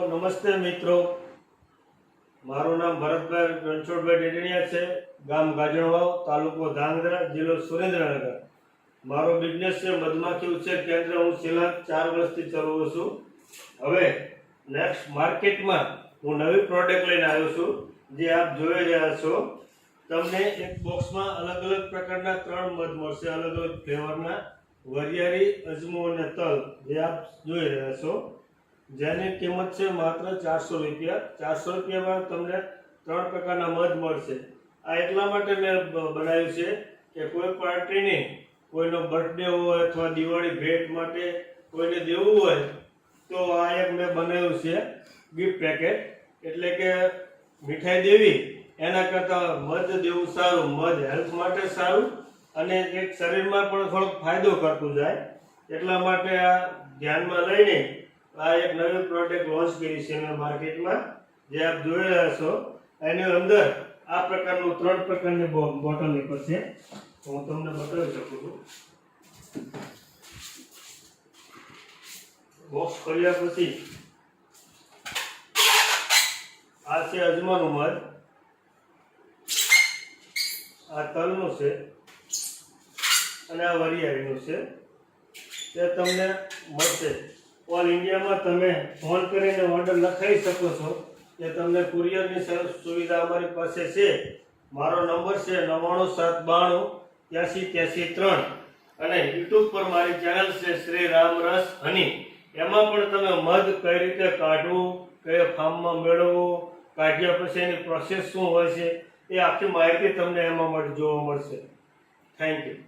નમસ્તે મિત્રો, મારું નામ ભરતભાઈ રણછોડભાઈ ડેડણીયા છે. ગામ ગાજણવાવ, તાલુકો ધાંગધ્રા, જિલ્લો સુરેન્દ્રનગર. મારો બિઝનેસ છે મધમાખી ઉછેર કેન્દ્ર. હું છેલ્લા 4 વર્ષથી ચલાવું છું. હવે નેક્સ્ટ માર્કેટમાં હું નવી પ્રોડક્ટ લઈને આવ્યો છું, જે આપ જોઈ રહ્યા છો. તમને એક બોક્સમાં અલગ અલગ પ્રકારના 3 મધ મળશે, અલગ અલગ ફ્લેવરના. વરિયાળી, અજમો અને તલ, જે આપ જોઈ રહ્યા છો, જેની કિંમત છે માત્ર 400 રૂપિયા. 400 રૂપિયામાં તમને 3 પ્રકારના મધ મળશે. આ એટલા માટે મેં બનાવ્યું છે કે કોઈ પાર્ટીને, કોઈનો બર્થડે હોય અથવા દિવાળી ભેટ માટે કોઈને દેવું હોય તો આ એક મેં બનાવ્યું છે ગિફ્ટ પેકેટ. એટલે કે મીઠાઈ દેવી એના કરતાં મધ દેવું સારું. મધ હેલ્થ માટે સારું અને એક શરીરમાં પણ થોડોક ફાયદો કરતું જાય. એટલા માટે આ ધ્યાનમાં લઈને આ એક નવી પ્રોડક્ટ લોન્ચ કરી છે મેં માર્કેટમાં, જે આપ જોઈ રહ્યા છો. એની અંદર આ પ્રકારનું 3 પ્રકારની બોટલ નીકળશે. હું તમને બતાવી શકું છું. બોક્સ ખોલ્યા પછી આ છે અજમાનું મધ, આ તલનું છે અને આ વરિયાળીનું છે. તે તમને મળશે. ઓલ ઇન્ડિયામાં તમે ફોન કરીને ઓર્ડર લખાવી શકો છો કે તમને કુરિયરની સુવિધા અમારી પાસે છે. મારો નંબર છે 99792 8383 અને યુટ્યુબ પર મારી ચેનલ છે શ્રી રામ રસ હની. એમાં પણ તમે મધ કઈ રીતે કાઢવું, કયા ફાર્મમાં મેળવવું, કાઢ્યા પછી એની પ્રોસેસ શું હોય છે, એ આખી માહિતી તમને એમાં જોવા મળશે. Thank you.